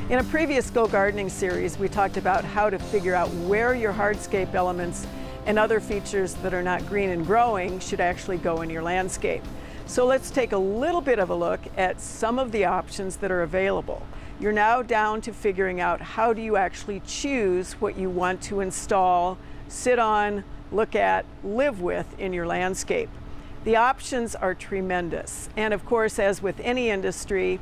In a previous Go Gardening series, we talked about how to figure out where your hardscape elements and other features that are not green and growing should actually go in your landscape. So let's take a little bit of a look at some of the options that are available. You're now down to figuring out how do you actually choose what you want to install, sit on, look at, live with in your landscape. The options are tremendous. And of course, as with any industry,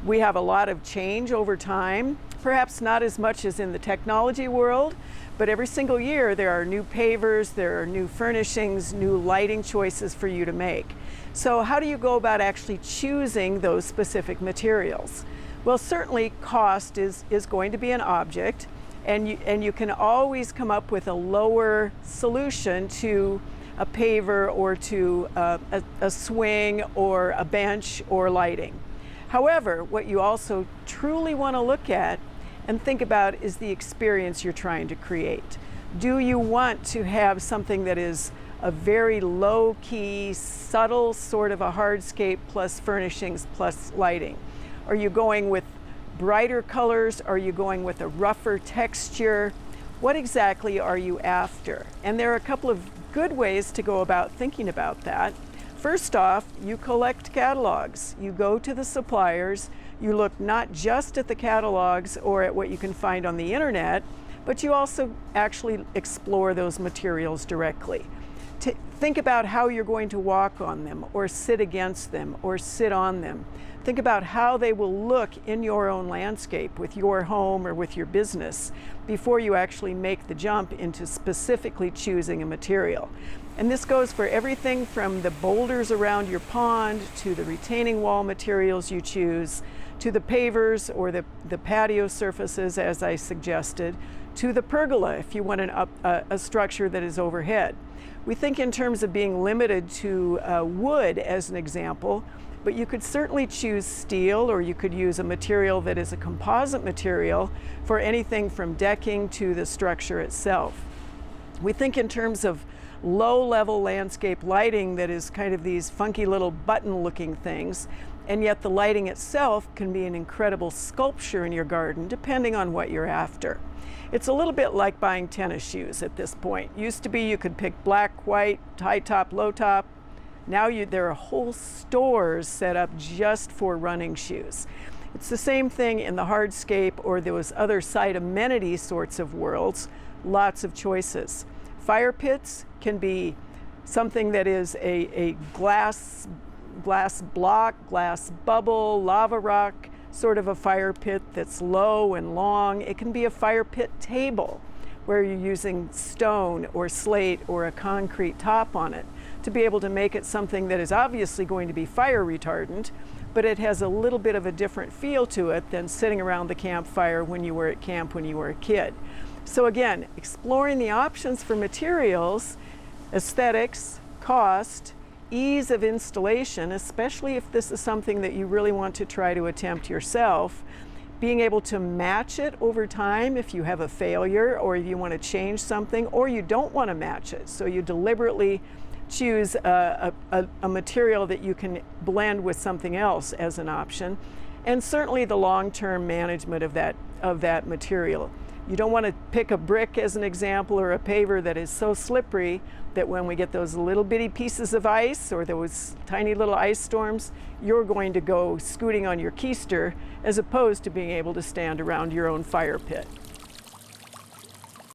we have a lot of change over time, perhaps not as much as in the technology world, but every single year there are new pavers, there are new furnishings, new lighting choices for you to make. So how do you go about actually choosing those specific materials? Well, certainly cost is going to be an object, and you can always come up with a lower solution to a paver or to a swing or a bench or lighting. However, what you also truly want to look at and think about is the experience you're trying to create. Do you want to have something that is a very low-key, subtle sort of a hardscape plus furnishings plus lighting? Are you going with brighter colors? Are you going with a rougher texture? What exactly are you after? And there are a couple of good ways to go about thinking about that. First off, you collect catalogs. You go to the suppliers, you look not just at the catalogs or at what you can find on the internet, but you also actually explore those materials directly. Think about how you're going to walk on them or sit against them or sit on them. Think about how they will look in your own landscape with your home or with your business before you actually make the jump into specifically choosing a material. And this goes for everything from the boulders around your pond to the retaining wall materials you choose, to the pavers or the patio surfaces, as I suggested, to the pergola if you want a structure that is overhead. We think in terms of being limited to wood as an example, but you could certainly choose steel, or you could use a material that is a composite material for anything from decking to the structure itself. We think in terms of low-level landscape lighting that is kind of these funky little button-looking things, and yet the lighting itself can be an incredible sculpture in your garden depending on what you're after. It's a little bit like buying tennis shoes at this point. Used to be you could pick black, white, high top, low top. Now there are whole stores set up just for running shoes. It's the same thing in the hardscape or those other site amenity sorts of worlds. Lots of choices. Fire pits can be something that is a glass block, glass bubble, lava rock, sort of a fire pit that's low and long. It can be a fire pit table where you're using stone or slate or a concrete top on it to be able to make it something that is obviously going to be fire retardant, but it has a little bit of a different feel to it than sitting around the campfire when you were at camp when you were a kid. So again, exploring the options for materials, aesthetics, cost, ease of installation, especially if this is something that you really want to try to attempt yourself, being able to match it over time if you have a failure or you want to change something or you don't want to match it. So you deliberately choose a material that you can blend with something else as an option, and certainly the long-term management of that material. You don't want to pick a brick as an example or a paver that is so slippery that when we get those little bitty pieces of ice or those tiny little ice storms, you're going to go scooting on your keister as opposed to being able to stand around your own fire pit.